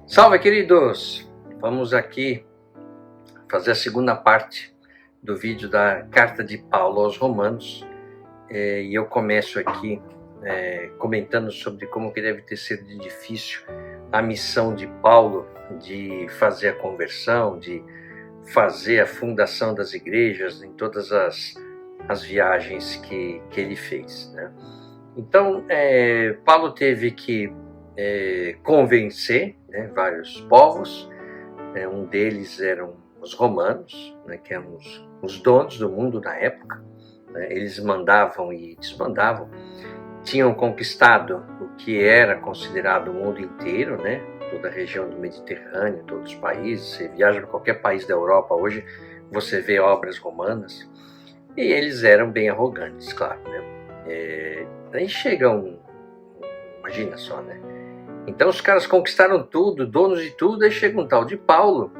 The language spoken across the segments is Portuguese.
Salve, queridos! Vamos aqui fazer a segunda parte do vídeo da carta de Paulo aos Romanos. E eu começo aqui comentando sobre como que deve ter sido difícil a missão de Paulo de fazer a conversão, de fazer a fundação das igrejas em todas as viagens que ele fez, né? Então, Paulo teve que convencer, né, vários povos. Um deles eram os romanos, né, que eram os donos do mundo na época, né? Eles mandavam e desmandavam, tinham conquistado o que era considerado o mundo inteiro, né? Toda a região do Mediterrâneo, todos os países. Você viaja para qualquer país da Europa hoje, você vê obras romanas, e eles eram bem arrogantes, claro, né? Aí chegam, imagina só, né? Então os caras conquistaram tudo, donos de tudo. Aí chega um tal de Paulo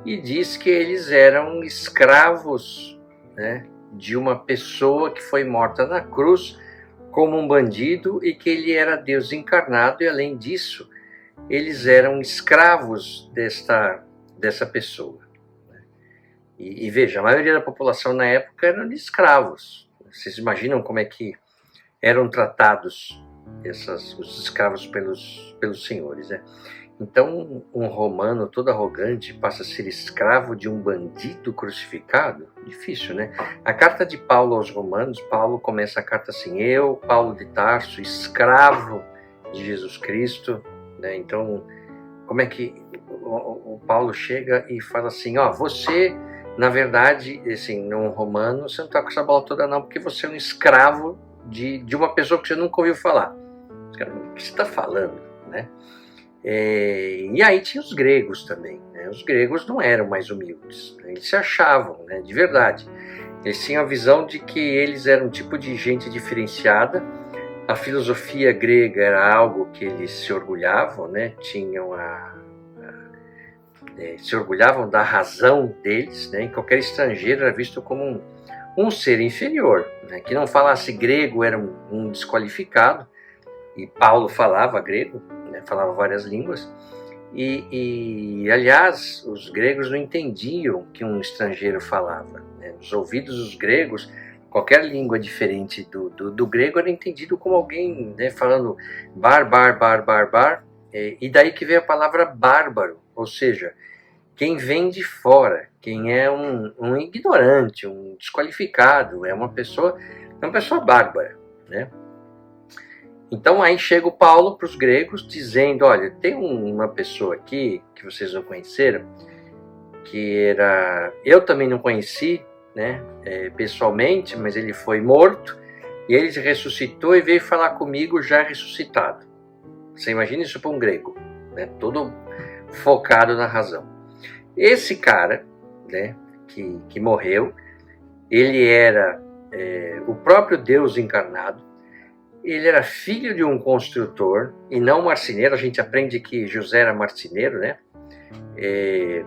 e diz que eles eram escravos, né, de uma pessoa que foi morta na cruz como um bandido, e que ele era Deus encarnado, e além disso eles eram escravos dessa pessoa. E veja, a maioria da população na época eram escravos. Vocês imaginam como é que eram tratados os escravos pelos senhores, né? Então, um romano todo arrogante passa a ser escravo de um bandido crucificado? Difícil, né? A carta de Paulo aos Romanos, Paulo começa a carta assim: eu, Paulo de Tarso, escravo de Jesus Cristo, né? Então, como é que o Paulo chega e fala assim: ó, você, na verdade, assim, num romano, você não está com essa bola toda não, porque você é um escravo de uma pessoa que você nunca ouviu falar. O que você está falando, né? E aí tinha os gregos também, né? Os gregos não eram mais humildes, né? Eles se achavam, né, de verdade. Eles tinham a visão de que eles eram um tipo de gente diferenciada. A filosofia grega era algo que eles se orgulhavam, né? Tinham se orgulhavam da razão deles, né? E qualquer estrangeiro era visto como um ser inferior, né? Que não falasse grego era um desqualificado. E Paulo falava grego, né? Falava várias línguas. E aliás, os gregos não entendiam o que um estrangeiro falava, né? Nos ouvidos dos gregos, qualquer língua diferente do grego era entendido como alguém, né, falando bar. E daí que veio a palavra bárbaro, ou seja, quem vem de fora, quem é um ignorante, um desqualificado, é uma pessoa bárbara, né? Então aí chega o Paulo para os gregos dizendo: olha, tem uma pessoa aqui que vocês não conheceram, eu também não conheci, né, pessoalmente, mas ele foi morto e ele ressuscitou e veio falar comigo já ressuscitado. Você imagina isso para um grego, né, todo focado na razão. Esse cara, né, que morreu, ele era o próprio Deus encarnado. Ele era filho de um construtor e não marceneiro. A gente aprende que José era marceneiro, né?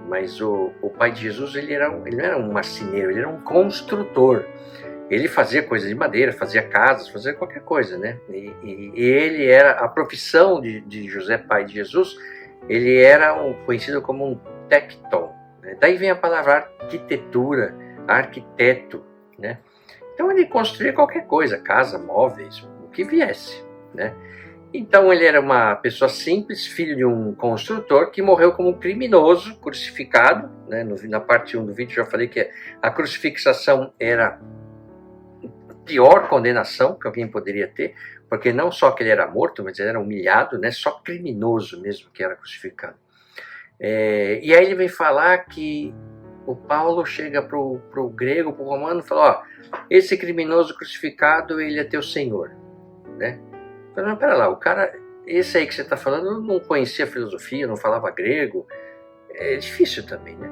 Mas o pai de Jesus, ele não era um marceneiro, ele era um construtor. Ele fazia coisas de madeira, fazia casas, fazia qualquer coisa, né? E ele era, a profissão de José, pai de Jesus, ele era conhecido como um tecton, né? Daí vem a palavra arquitetura, arquiteto, né? Então ele construía qualquer coisa, casa, móveis, o que viesse, né? Então ele era uma pessoa simples, filho de um construtor que morreu como um criminoso, crucificado, né? Na parte 1 do vídeo já falei que a crucifixação era a pior condenação que alguém poderia ter, porque não só que ele era morto, mas ele era humilhado, né? Só criminoso mesmo que era crucificado. E aí ele vem falar que o Paulo chega pro grego, pro romano e fala, ó, esse criminoso crucificado, ele é teu senhor, né? Então, não, pera lá, o cara, esse aí que você está falando, não conhecia filosofia, não falava grego, é difícil também, né?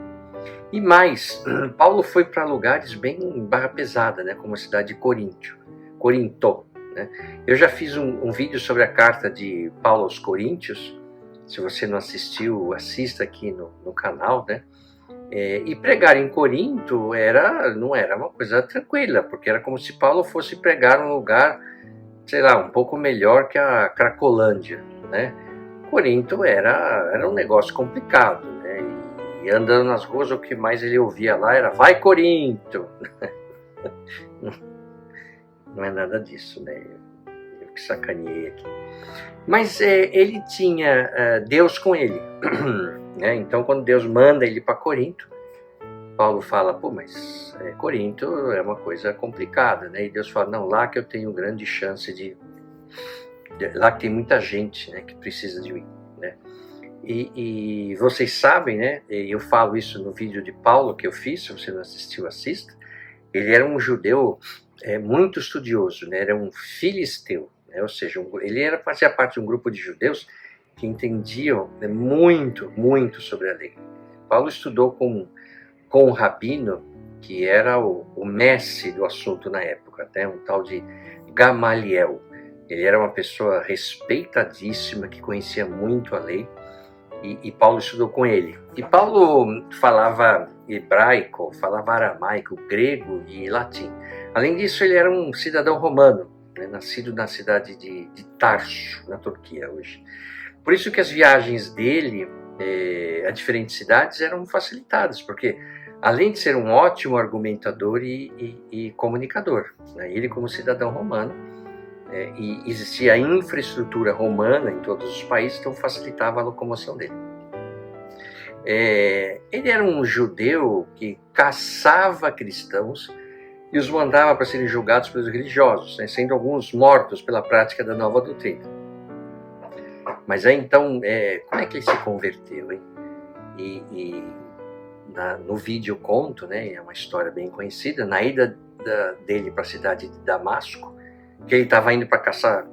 E mais, Paulo foi para lugares bem barra pesada, né? Como a cidade de Corinto, né? Eu já fiz um vídeo sobre a carta de Paulo aos Coríntios. Se você não assistiu, assista aqui no canal, né? E pregar em Corinto não era uma coisa tranquila, porque era como se Paulo fosse pregar num lugar, sei lá, um pouco melhor que a Cracolândia, né? Corinto era um negócio complicado, né? E andando nas ruas, o que mais ele ouvia lá era vai Corinto! Não é nada disso, né? Eu que sacaneei aqui. Mas ele tinha Deus com ele, né? Então, quando Deus manda ele para Corinto, Paulo fala, pô, mas Corinto é uma coisa complicada, né? E Deus fala, não, lá que eu tenho grande chance lá que tem muita gente, né, que precisa de mim, né? E vocês sabem, né? Eu falo isso no vídeo de Paulo que eu fiz, se você não assistiu, assista. Ele era um judeu muito estudioso, né? Era um filisteu, né? Ou seja, ele fazia parte de um grupo de judeus que entendiam, né, muito, muito sobre a lei. Paulo estudou com um rabino que era o mestre do assunto na época, até um tal de Gamaliel. Ele era uma pessoa respeitadíssima, que conhecia muito a lei, e Paulo estudou com ele. E Paulo falava hebraico, falava aramaico, grego e latim. Além disso, ele era um cidadão romano, né, nascido na cidade de Tarso, na Turquia hoje. Por isso que as viagens dele a diferentes cidades eram facilitadas, porque além de ser um ótimo argumentador e comunicador, né, ele como cidadão romano, e existia a infraestrutura romana em todos os países, então facilitava a locomoção dele. Ele era um judeu que caçava cristãos e os mandava para serem julgados pelos religiosos, né, sendo alguns mortos pela prática da nova doutrina. Mas aí então, como é que ele se converteu, hein? No vídeo eu conto, né, é uma história bem conhecida, na ida dele para a cidade de Damasco, que ele estava indo para caçar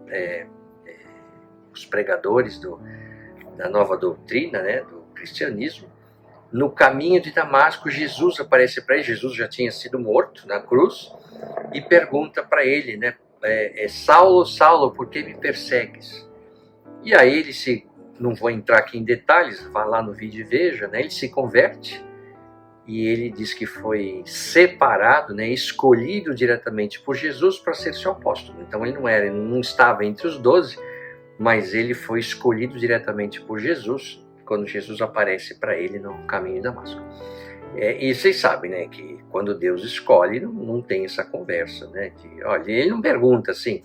os pregadores da nova doutrina, né, do cristianismo. No caminho de Damasco, Jesus aparece para ele. Jesus já tinha sido morto na cruz e pergunta para ele, né, Saulo, Saulo, por que me persegues? E aí não vou entrar aqui em detalhes, vá lá no vídeo e veja, né, ele se converte. E ele diz que foi separado, né, escolhido diretamente por Jesus para ser seu apóstolo. Então ele não estava entre os 12, mas ele foi escolhido diretamente por Jesus, quando Jesus aparece para ele no caminho de Damasco. E vocês sabem, né, que quando Deus escolhe, não tem essa conversa, né? Olha, ele não pergunta assim,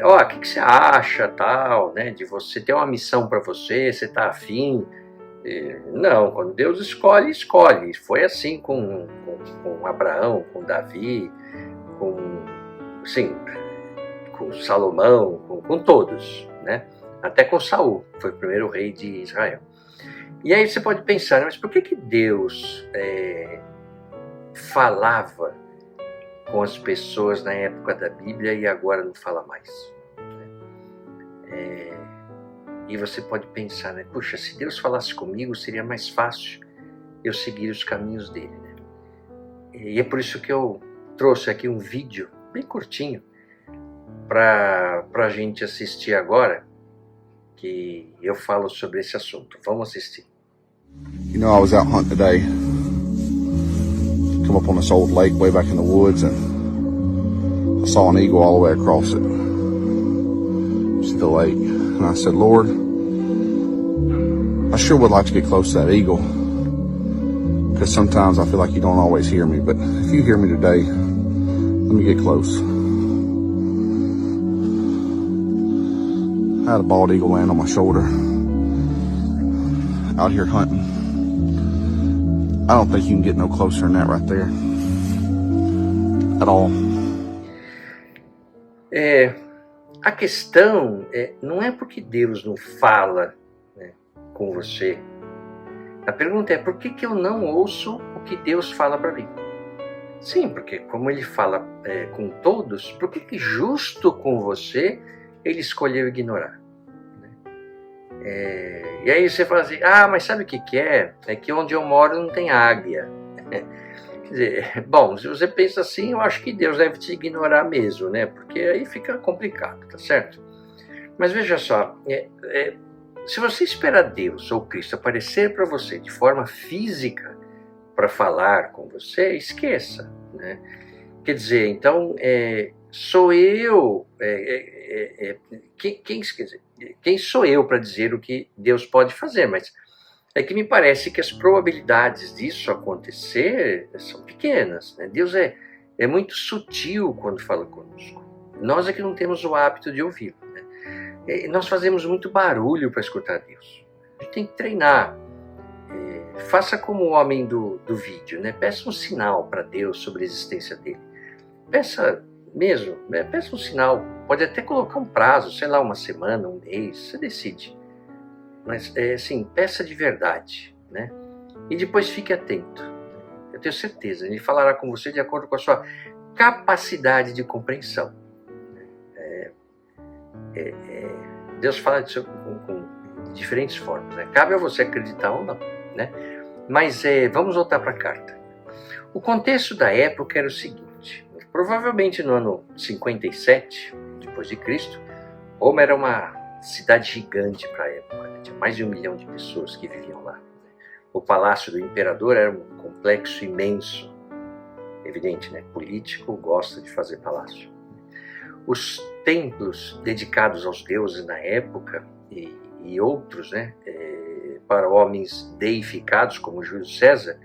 o que você acha, tal, né? De você ter uma missão para você está afim. Não, quando Deus escolhe, escolhe. Foi assim com Abraão, com Davi, com Salomão, com todos, né? Até com Saul, foi o primeiro rei de Israel. E aí você pode pensar, mas por que Deus falava com as pessoas na época da Bíblia e agora não fala mais? E você pode pensar, né? Puxa, se Deus falasse comigo, seria mais fácil eu seguir os caminhos dele, né? E é por isso que eu trouxe aqui um vídeo bem curtinho para a gente assistir agora, que eu falo sobre esse assunto. Vamos assistir. You know, I was out hunting today. Come up on this old lake way back in the woods, and I saw an eagle all the way across it. See the lake. And I said, Lord, I sure would like to get close to that eagle, because sometimes I feel like you don't always hear me, but if you hear me today, let me get close. I had a bald eagle land on my shoulder, out here hunting. I don't think you can get no closer than that right there, at all. A questão não é porque Deus não fala, né, com você. A pergunta é por que eu não ouço o que Deus fala para mim. Sim, porque como ele fala com todos, por que justo com você ele escolheu ignorar? E aí você fala assim, mas sabe o que é? É que onde eu moro não tem águia. Quer dizer, bom, se você pensa assim, eu acho que Deus deve te ignorar mesmo, né? Porque aí fica complicado, tá certo? Mas veja só, se você esperar Deus ou Cristo aparecer para você de forma física para falar com você, esqueça, né? Quer dizer, então, sou eu, quem sou eu para dizer o que Deus pode fazer? Mas é que me parece que as probabilidades disso acontecer são pequenas, né? Deus é muito sutil quando fala conosco. Nós é que não temos o hábito de ouvi-lo, né? Nós fazemos muito barulho para escutar Deus. A gente tem que treinar. Faça como o homem do vídeo, né? Peça um sinal para Deus sobre a existência dele. Peça mesmo, peça um sinal. Pode até colocar um prazo, sei lá, uma semana, um mês, você decide. Mas, assim, peça de verdade, né? E depois fique atento. Eu tenho certeza, ele falará com você de acordo com a sua capacidade de compreensão. Deus fala disso com diferentes formas, né? Cabe a você acreditar ou não, né? Mas vamos voltar para a carta. O contexto da época era o seguinte: provavelmente no ano 57 depois de Cristo, Roma era uma cidade gigante para a época, né? Tinha mais de 1 milhão de pessoas que viviam lá. O palácio do imperador era um complexo imenso, evidente, né? Político gosta de fazer palácio. Os templos dedicados aos deuses na época e outros, né, para homens deificados como Júlio César,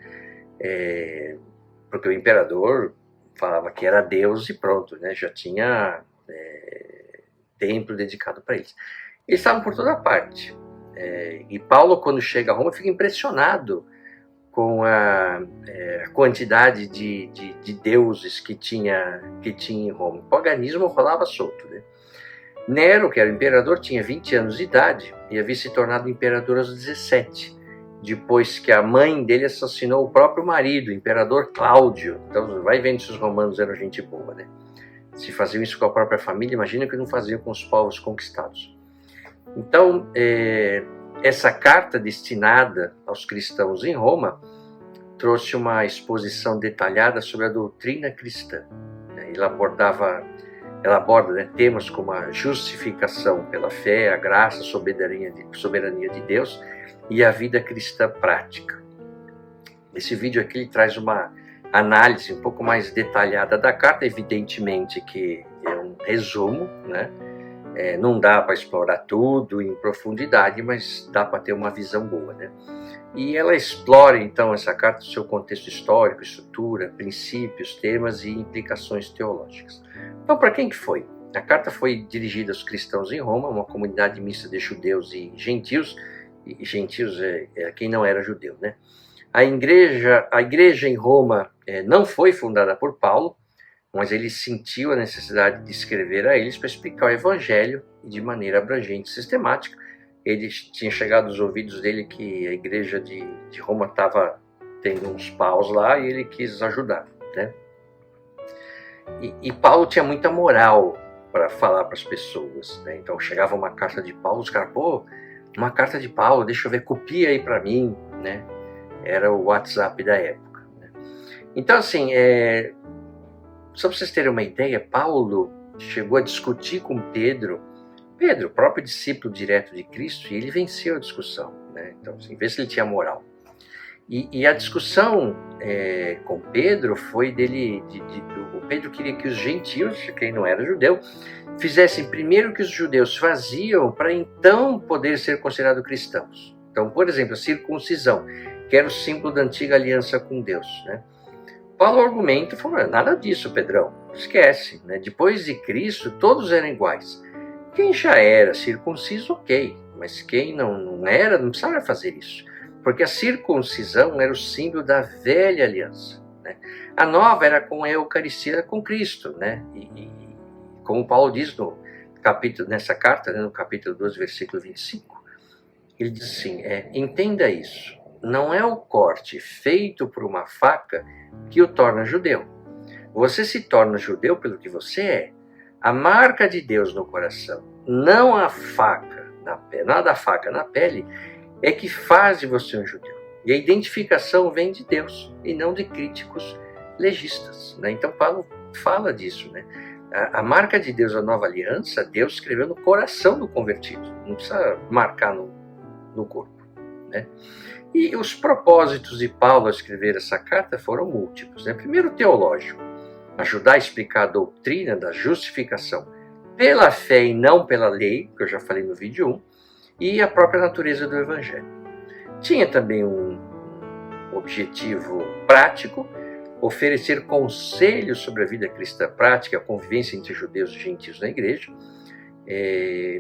porque o imperador falava que era Deus e pronto, né, já tinha templo dedicado para eles. Eles estavam por toda parte. E Paulo, quando chega a Roma, fica impressionado com a quantidade de deuses que tinha em Roma. O paganismo rolava solto, né? Nero, que era o imperador, tinha 20 anos de idade e havia se tornado imperador aos 17, depois que a mãe dele assassinou o próprio marido, o imperador Cláudio. Então, vai vendo se os romanos eram gente boa, né? Se faziam isso com a própria família, imagina que não faziam com os povos conquistados. Então, essa carta destinada aos cristãos em Roma trouxe uma exposição detalhada sobre a doutrina cristã. Ela aborda, né, temas como a justificação pela fé, a graça, a soberania de Deus e a vida cristã prática. Esse vídeo aqui ele traz uma análise um pouco mais detalhada da carta, evidentemente que é um resumo, né? Não dá para explorar tudo em profundidade, mas dá para ter uma visão boa, né? E ela explora, então, essa carta, o seu contexto histórico, estrutura, princípios, temas e implicações teológicas. Então, para quem que foi? A carta foi dirigida aos cristãos em Roma, uma comunidade mista de judeus e gentios é quem não era judeu, né? A igreja em Roma não foi fundada por Paulo, mas ele sentiu a necessidade de escrever a eles para explicar o evangelho de maneira abrangente e sistemática. Ele tinha chegado aos ouvidos dele que a igreja de Roma estava tendo uns paus lá e ele quis ajudar, né? E Paulo tinha muita moral para falar para as pessoas, né? Então chegava uma carta de Paulo, os caras, uma carta de Paulo, deixa eu ver, copia aí para mim, né? Era o WhatsApp da época, né? Então, assim, só para vocês terem uma ideia, Paulo chegou a discutir com Pedro, próprio discípulo direto de Cristo, e ele venceu a discussão, né? Então, assim, vê se ele tinha moral. E a discussão com Pedro foi o Pedro queria que os gentios, quem não era judeu, fizessem primeiro o que os judeus faziam para então poder ser considerados cristãos. Então, por exemplo, a circuncisão, que era o símbolo da antiga aliança com Deus, né? Paulo argumenta, falou, nada disso, Pedrão, esquece, né? Depois de Cristo, todos eram iguais. Quem já era circunciso, ok, mas quem não era, não precisava fazer isso, porque a circuncisão era o símbolo da velha aliança, né? A nova era com a Eucaristia com Cristo, né? E como Paulo diz nessa carta, né, no capítulo 12, versículo 25, ele diz assim, entenda isso, não é o corte feito por uma faca que o torna judeu. Você se torna judeu pelo que você é. A marca de Deus no coração, não a faca na pele, nada a faca na pele, é que faz de você um judeu. E a identificação vem de Deus e não de críticos legistas, né? Então Paulo fala disso, né? A marca de Deus, a nova aliança, Deus escreveu no coração do convertido, não precisa marcar no corpo, né? E os propósitos de Paulo ao escrever essa carta foram múltiplos, né? Primeiro, teológico, ajudar a explicar a doutrina da justificação pela fé e não pela lei, que eu já falei no vídeo 1, e a própria natureza do evangelho. Tinha também um objetivo prático, oferecer conselhos sobre a vida cristã prática, a convivência entre judeus e gentios na igreja.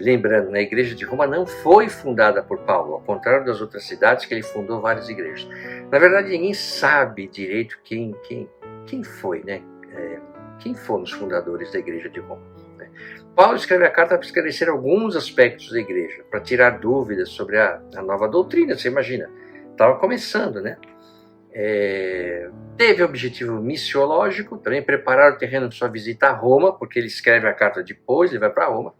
Lembrando, a igreja de Roma não foi fundada por Paulo, ao contrário das outras cidades que ele fundou várias igrejas. Na verdade, ninguém sabe direito quem foi, né? Quem foram os fundadores da igreja de Roma, né? Paulo escreve a carta para esclarecer alguns aspectos da igreja, para tirar dúvidas sobre a nova doutrina. Você imagina, estava começando, né? Teve objetivo missiológico, também preparar o terreno de sua visita a Roma, porque ele escreve a carta depois, ele vai para Roma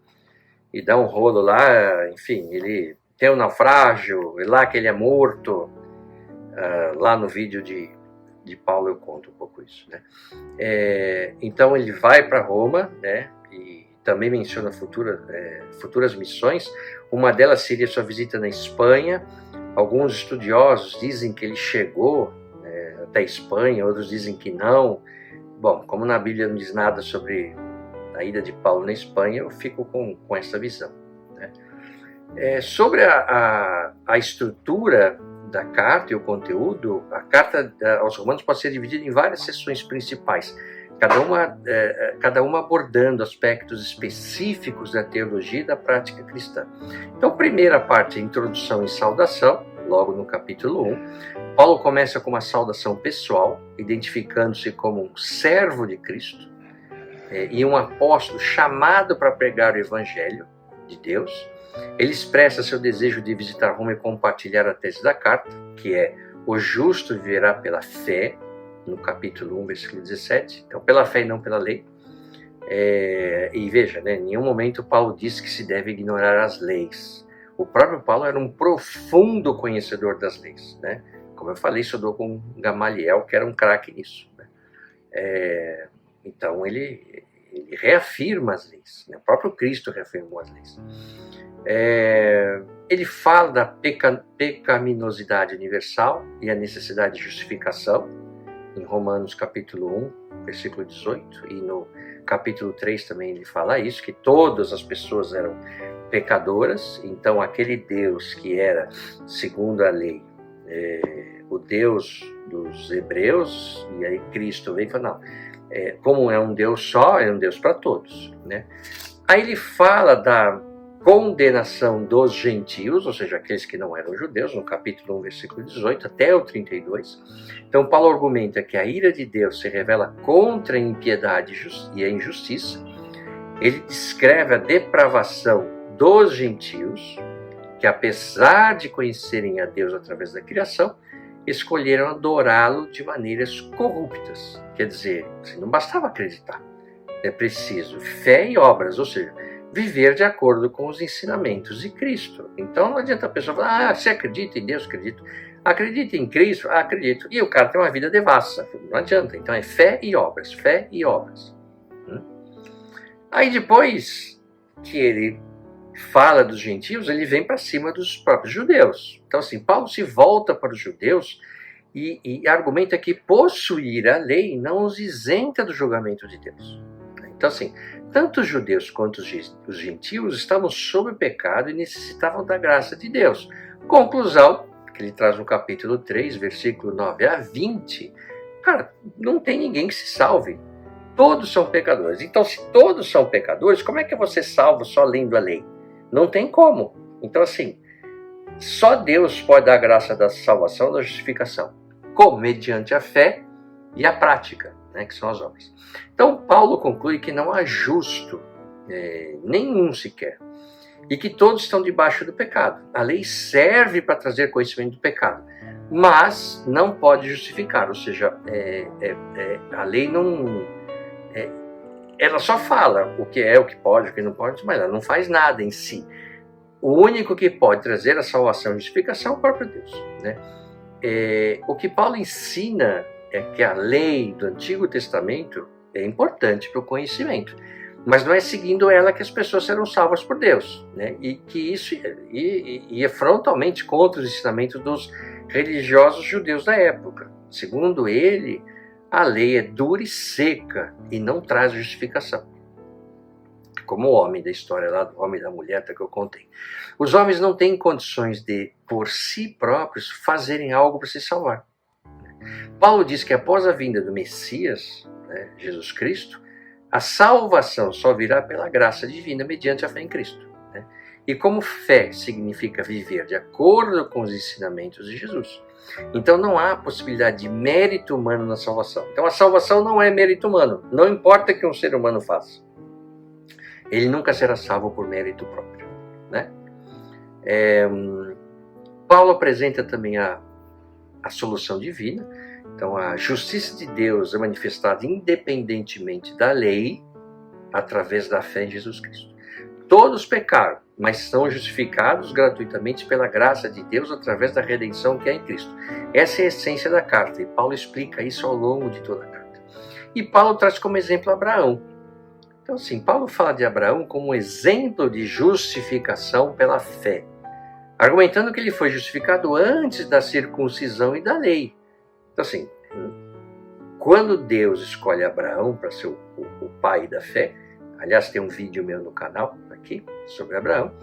e dá um rolo lá, enfim, ele tem um naufrágio, é lá que ele é morto. Lá no vídeo de Paulo eu conto um pouco isso, né? Então ele vai para Roma, né? E também menciona futuras missões. Uma delas seria sua visita na Espanha. Alguns estudiosos dizem que ele chegou até a Espanha, outros dizem que não. Bom, como na Bíblia não diz nada sobre a ida de Paulo na Espanha, eu fico com essa visão, né? Sobre a estrutura da carta e o conteúdo, a carta aos Romanos pode ser dividida em várias seções principais, cada uma abordando aspectos específicos da teologia e da prática cristã. Então, a primeira parte é introdução e saudação, logo no capítulo 1. Paulo começa com uma saudação pessoal, identificando-se como um servo de Cristo e um apóstolo chamado para pregar o evangelho de Deus. Ele expressa seu desejo de visitar Roma e compartilhar a tese da carta, que é: o justo viverá pela fé, no capítulo 1, versículo 17. Então, pela fé e não pela lei. E veja, né, em nenhum momento Paulo diz que se deve ignorar as leis. O próprio Paulo era um profundo conhecedor das leis, né? Como eu falei, estudou com Gamaliel, que era um craque nisso, né? Então, ele reafirma as leis, né? O próprio Cristo reafirmou as leis. Ele fala da pecaminosidade universal e a necessidade de justificação, em Romanos capítulo 1, versículo 18, e no capítulo 3 também ele fala isso, que todas as pessoas eram pecadoras. Então aquele Deus que era, segundo a lei, o Deus dos hebreus, e aí Cristo veio e falou, não, como é um Deus só, é um Deus para todos, né? Aí ele fala da condenação dos gentios, ou seja, aqueles que não eram judeus, no capítulo 1, versículo 18 até o 32. Então Paulo argumenta que a ira de Deus se revela contra a impiedade e a injustiça. Ele descreve a depravação dos gentios, que apesar de conhecerem a Deus através da criação, escolheram adorá-lo de maneiras corruptas. Quer dizer, não bastava acreditar, é preciso fé e obras, ou seja, viver de acordo com os ensinamentos de Cristo. Então não adianta a pessoa falar, você acredita em Deus? Acredito. Acredita em Cristo? Acredito. E o cara tem uma vida devassa. Não adianta. Então é fé e obras, fé e obras. Aí depois que ele fala dos gentios, ele vem para cima dos próprios judeus. Então assim, Paulo se volta para os judeus e argumenta que possuir a lei não os isenta do julgamento de Deus. Então assim, tanto os judeus quanto os gentios estavam sob o pecado e necessitavam da graça de Deus. Conclusão, que ele traz no capítulo 3, versículo 9 a 20, cara, não tem ninguém que se salve. Todos são pecadores. Então, se todos são pecadores, como é que você salva só lendo a lei? Não tem como. Então, assim, só Deus pode dar a graça da salvação, da justificação, como mediante a fé e a prática, né, que são as obras. Então Paulo conclui que não há justo nenhum sequer, e que todos estão debaixo do pecado. A lei serve para trazer conhecimento do pecado, mas não pode justificar, ou seja, a lei não... ela só fala o que é, o que pode, o que não pode, mas ela não faz nada em si. O único que pode trazer a salvação e a justificação é o próprio Deus, né? O que Paulo ensina é que a lei do Antigo Testamento é importante para o conhecimento, mas não é seguindo ela que as pessoas serão salvas por Deus, né? E que isso é frontalmente contra os ensinamentos dos religiosos judeus da época. Segundo ele, a lei é dura e seca e não traz justificação. Como o homem da história lá, do homem e da mulher que eu contei. Os homens não têm condições de, por si próprios, fazerem algo para se salvar. Paulo diz que após a vinda do Messias, né, Jesus Cristo, a salvação só virá pela graça divina mediante a fé em Cristo, né? E como fé significa viver de acordo com os ensinamentos de Jesus, então não há possibilidade de mérito humano na salvação. Então a salvação não é mérito humano, não importa o que um ser humano faça. Ele nunca será salvo por mérito próprio, né? Paulo apresenta também a solução divina. Então, a justiça de Deus é manifestada independentemente da lei, através da fé em Jesus Cristo. Todos pecaram, mas são justificados gratuitamente pela graça de Deus através da redenção que é em Cristo. Essa é a essência da carta, e Paulo explica isso ao longo de toda a carta. E Paulo traz como exemplo Abraão. Então, assim, Paulo fala de Abraão como um exemplo de justificação pela fé, argumentando que ele foi justificado antes da circuncisão e da lei. Então, assim, quando Deus escolhe Abraão para ser o pai da fé, aliás, tem um vídeo meu no canal aqui sobre Abraão,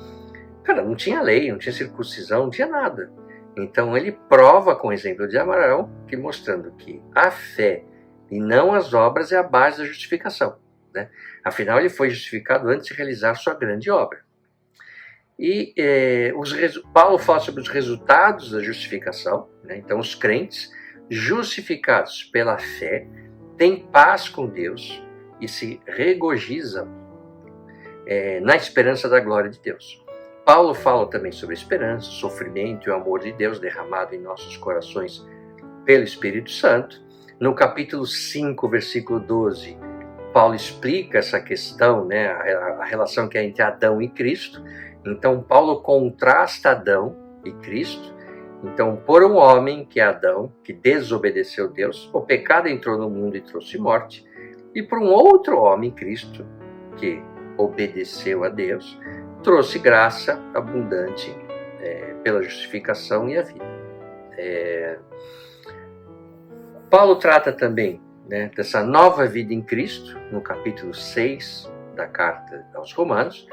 cara, não tinha lei, não tinha circuncisão, não tinha nada. Então, ele prova com o exemplo de Abraão, que mostrando que a fé e não as obras é a base da justificação, né? Afinal, ele foi justificado antes de realizar sua grande obra. E Paulo fala sobre os resultados da justificação, né? Então, os crentes justificados pela fé têm paz com Deus e se regozijam na esperança da glória de Deus. Paulo fala também sobre a esperança, o sofrimento e o amor de Deus derramado em nossos corações pelo Espírito Santo. No capítulo 5, versículo 12, Paulo explica essa questão, né, a relação que é entre Adão e Cristo. Então, Paulo contrasta Adão e Cristo. Então, por um homem, que é Adão, que desobedeceu a Deus, o pecado entrou no mundo e trouxe morte. E por um outro homem, Cristo, que obedeceu a Deus, trouxe graça abundante pela justificação e a vida. Paulo trata também, né, dessa nova vida em Cristo, no capítulo 6 da carta aos Romanos.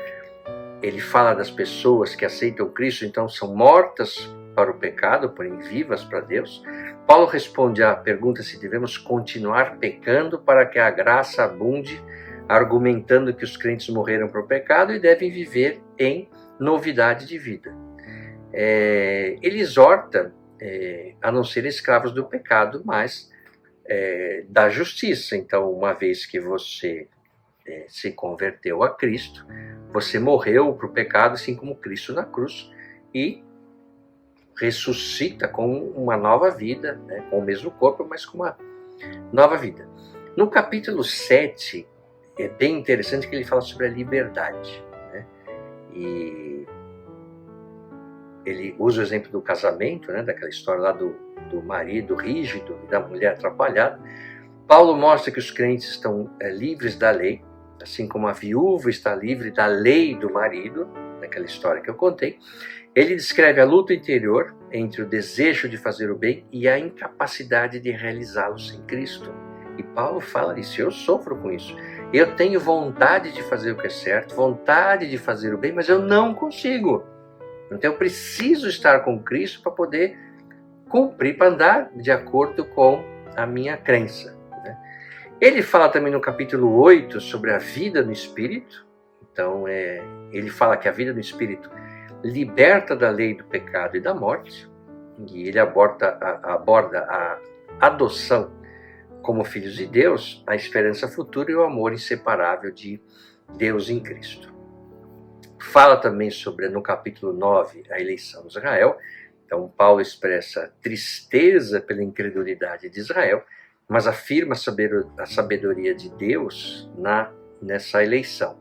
Ele fala das pessoas que aceitam Cristo, então são mortas para o pecado, porém vivas para Deus. Paulo responde à pergunta se devemos continuar pecando para que a graça abunde, argumentando que os crentes morreram para o pecado e devem viver em novidade de vida. Ele exorta a não ser escravos do pecado, mas da justiça. Então, uma vez que você se converteu a Cristo, você morreu para o pecado, assim como Cristo na cruz, e ressuscita com uma nova vida, né, com o mesmo corpo, mas com uma nova vida. No capítulo 7, é bem interessante que ele fala sobre a liberdade, né? E ele usa o exemplo do casamento, né, daquela história lá do marido rígido e da mulher atrapalhada. Paulo mostra que os crentes estão livres da lei, assim como a viúva está livre da lei do marido, naquela história que eu contei. Ele descreve a luta interior entre o desejo de fazer o bem e a incapacidade de realizá-lo sem Cristo. E Paulo fala disso, eu sofro com isso. Eu tenho vontade de fazer o que é certo, vontade de fazer o bem, mas eu não consigo. Então eu preciso estar com Cristo para poder cumprir, para andar de acordo com a minha crença, né? Ele fala também no capítulo 8 sobre a vida no Espírito. Então ele fala que a vida no Espírito liberta da lei do pecado e da morte, e ele aborda a adoção como filhos de Deus, a esperança futura e o amor inseparável de Deus em Cristo. Fala também sobre, no capítulo 9, a eleição de Israel, Então, Paulo expressa tristeza pela incredulidade de Israel, mas afirma a sabedoria de Deus nessa eleição.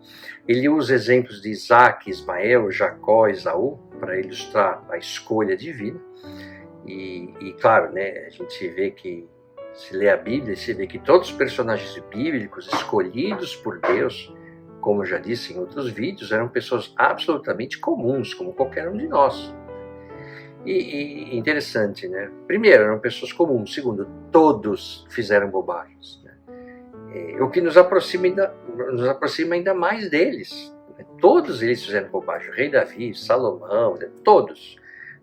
Ele usa exemplos de Isaac, Ismael, Jacó, Esaú, para ilustrar a escolha divina. E claro, né, a gente vê que, se lê a Bíblia, se vê que todos os personagens bíblicos escolhidos por Deus, como eu já disse em outros vídeos, eram pessoas absolutamente comuns, como qualquer um de nós. E interessante, né? Primeiro, eram pessoas comuns. Segundo, todos fizeram bobagens, né? O que nos aproxima ainda mais deles. Né? Todos eles fizeram bobagem. O rei Davi, Salomão, né? Todos.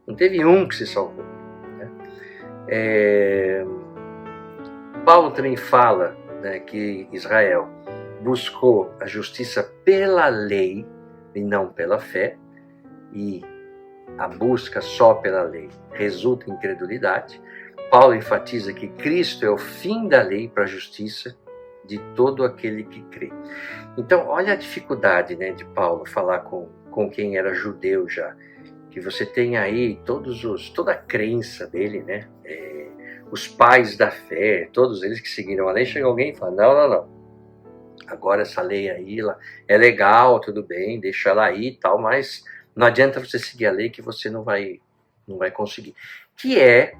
Não teve um que se salvou. Né? Paulo também fala, né, que Israel buscou a justiça pela lei e não pela fé, e a busca só pela lei resulta em incredulidade. Paulo enfatiza que Cristo é o fim da lei para a justiça de todo aquele que crê. Então, olha a dificuldade, né, de Paulo falar com quem era judeu já, que você tem aí toda a crença dele, né, os pais da fé, todos eles que seguiram a lei. Chega alguém e fala, não, agora essa lei aí é legal, tudo bem, deixa ela aí e tal, mas não adianta você seguir a lei que você não vai conseguir. Que é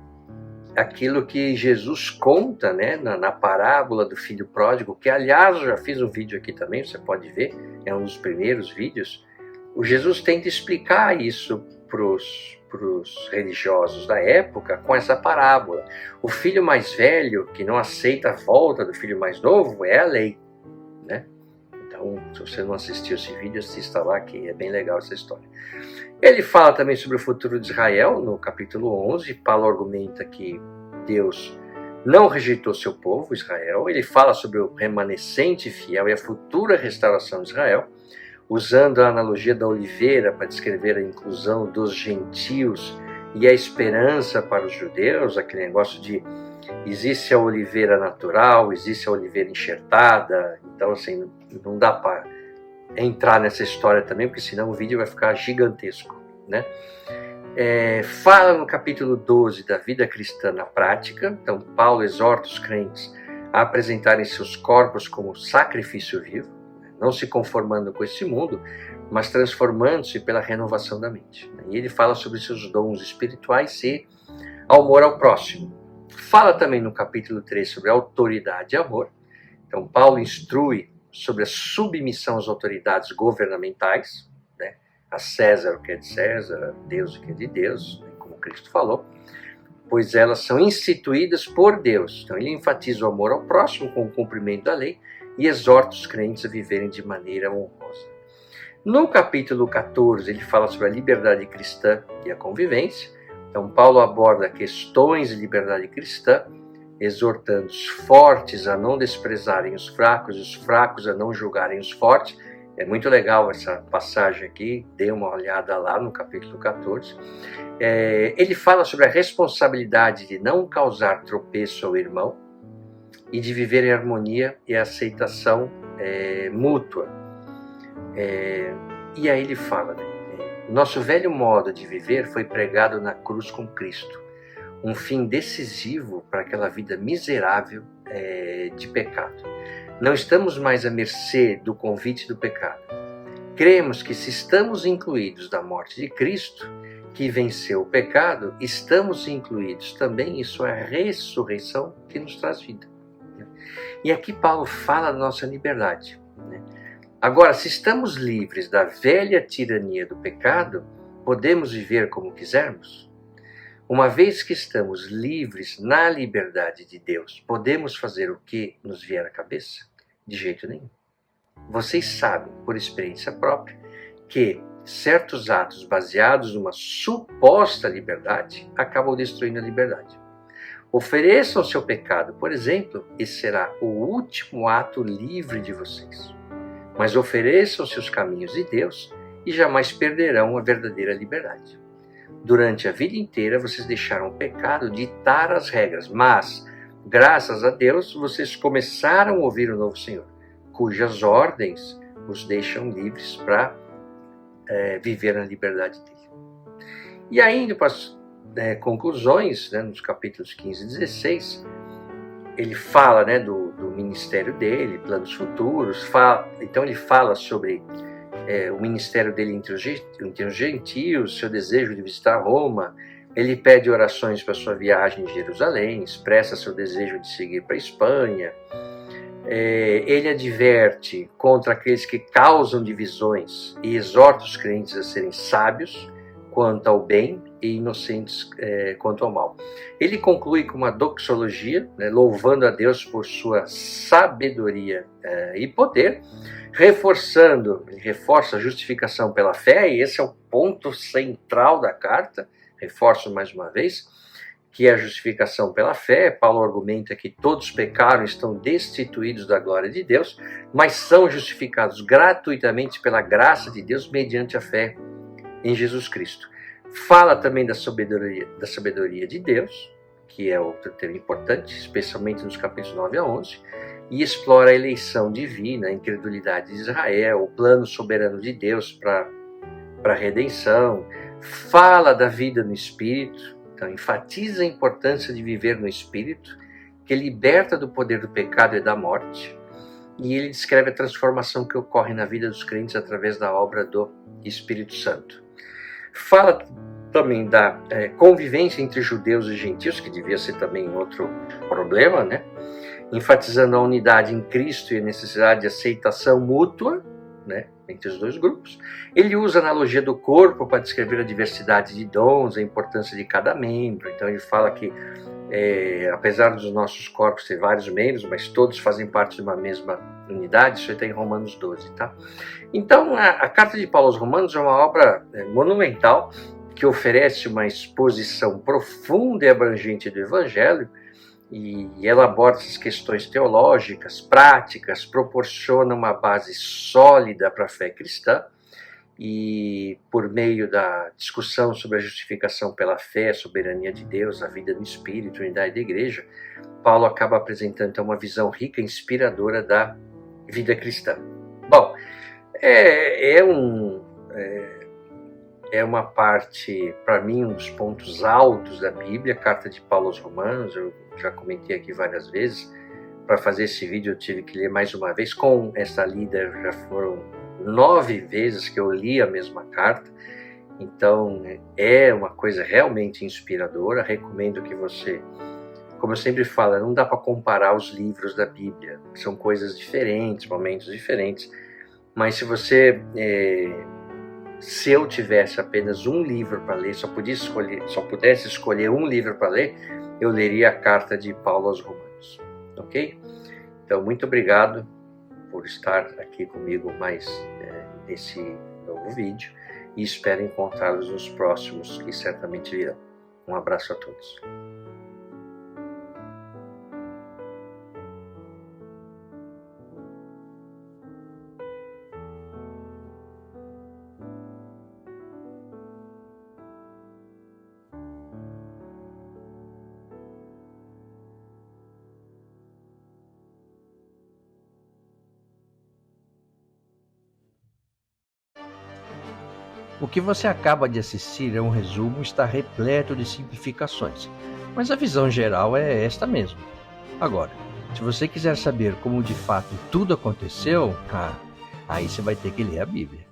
aquilo que Jesus conta, né, na parábola do filho pródigo, que aliás eu já fiz um vídeo aqui também, você pode ver, é um dos primeiros vídeos. O Jesus tenta explicar isso para os religiosos da época com essa parábola. O filho mais velho, que não aceita a volta do filho mais novo, é a lei, né? Então, se você não assistiu esse vídeo, assista lá, que é bem legal essa história. Ele fala também sobre o futuro de Israel, no capítulo 11. Paulo argumenta que Deus não rejeitou seu povo, Israel. Ele fala sobre o remanescente fiel e a futura restauração de Israel, usando a analogia da oliveira para descrever a inclusão dos gentios e a esperança para os judeus, aquele negócio de existe a oliveira natural, existe a oliveira enxertada. Então, assim, não dá para entrar nessa história também, porque senão o vídeo vai ficar gigantesco, né? Fala no capítulo 12 da vida cristã na prática. Então, Paulo exorta os crentes a apresentarem seus corpos como sacrifício vivo, não se conformando com esse mundo, mas transformando-se pela renovação da mente. E ele fala sobre seus dons espirituais e amor ao próximo. Fala também no capítulo 3 sobre autoridade e amor. Então, Paulo instrui sobre a submissão às autoridades governamentais, né? A César o que é de César, a Deus o que é de Deus, como Cristo falou, pois elas são instituídas por Deus. Então, ele enfatiza o amor ao próximo com o cumprimento da lei e exorta os crentes a viverem de maneira honrosa. No capítulo 14, ele fala sobre a liberdade cristã e a convivência. Então, Paulo aborda questões de liberdade cristã, exortando os fortes a não desprezarem os fracos e os fracos a não julgarem os fortes. É muito legal essa passagem aqui, dê uma olhada lá no capítulo 14. Ele fala sobre a responsabilidade de não causar tropeço ao irmão e de viver em harmonia e aceitação mútua. E aí ele fala, né? Nosso velho modo de viver foi pregado na cruz com Cristo, um fim decisivo para aquela vida miserável de pecado. Não estamos mais à mercê do convite do pecado. Cremos que se estamos incluídos da morte de Cristo, que venceu o pecado, estamos incluídos também em sua ressurreição que nos traz vida. E aqui Paulo fala da nossa liberdade, né? Agora, se estamos livres da velha tirania do pecado, podemos viver como quisermos? Uma vez que estamos livres na liberdade de Deus, podemos fazer o que nos vier à cabeça? De jeito nenhum. Vocês sabem, por experiência própria, que certos atos baseados numa suposta liberdade acabam destruindo a liberdade. Ofereçam seu pecado, por exemplo, e será o último ato livre de vocês. Mas ofereçam seus caminhos de Deus e jamais perderão a verdadeira liberdade. Durante a vida inteira, vocês deixaram o pecado ditar as regras, mas, graças a Deus, vocês começaram a ouvir o novo Senhor, cujas ordens os deixam livres para viver na liberdade dele. E aí, indo para conclusões, né, nos capítulos 15 e 16, ele fala, né, do ministério dele, planos futuros, então ele fala sobre o ministério dele entre os gentios, seu desejo de visitar Roma. Ele pede orações para sua viagem de Jerusalém, expressa seu desejo de seguir para a Espanha. Ele adverte contra aqueles que causam divisões e exorta os crentes a serem sábios quanto ao bem e inocentes quanto ao mal. Ele conclui com uma doxologia, né, louvando a Deus por sua sabedoria e poder, ele reforça a justificação pela fé, e esse é o ponto central da carta. Reforço mais uma vez, que é a justificação pela fé. Paulo argumenta que todos pecaram e estão destituídos da glória de Deus, mas são justificados gratuitamente pela graça de Deus mediante a fé em Jesus Cristo. Fala também da sabedoria de Deus, que é outro tema importante, especialmente nos capítulos 9 a 11, e explora a eleição divina, a incredulidade de Israel, o plano soberano de Deus para a redenção. Fala da vida no Espírito, então enfatiza a importância de viver no Espírito, que liberta do poder do pecado e da morte, e ele descreve a transformação que ocorre na vida dos crentes através da obra do Espírito Santo. Fala também da convivência entre judeus e gentios, que devia ser também outro problema, né? Enfatizando a unidade em Cristo e a necessidade de aceitação mútua, né, entre os dois grupos. Ele usa a analogia do corpo para descrever a diversidade de dons, a importância de cada membro. Então ele fala que, apesar dos nossos corpos ter vários membros, mas todos fazem parte de uma mesma unidade. Isso está em Romanos 12, tá? Então a carta de Paulo aos Romanos é uma obra monumental, que oferece uma exposição profunda e abrangente do Evangelho, e ela aborda essas questões teológicas, práticas, proporciona uma base sólida para a fé cristã, e por meio da discussão sobre a justificação pela fé, a soberania de Deus, a vida no Espírito, a unidade da igreja, Paulo acaba apresentando então uma visão rica e inspiradora da vida cristã. Bom, é uma parte, para mim, um dos pontos altos da Bíblia, a carta de Paulo aos Romanos. Eu já comentei aqui várias vezes. Para fazer esse vídeo eu tive que ler mais uma vez. Com essa lida já foram 9 vezes que eu li a mesma carta. Então é uma coisa realmente inspiradora. Recomendo que você, como eu sempre falo, não dá para comparar os livros da Bíblia. São coisas diferentes, momentos diferentes. Mas se eu tivesse apenas um livro para ler, só pudesse escolher um livro para ler, eu leria a carta de Paulo aos Romanos, ok? Então, muito obrigado por estar aqui comigo mais nesse novo vídeo, e espero encontrá-los nos próximos, que certamente virão. Um abraço a todos. O que você acaba de assistir é um resumo, está repleto de simplificações, mas a visão geral é esta mesmo. Agora, se você quiser saber como de fato tudo aconteceu, aí você vai ter que ler a Bíblia.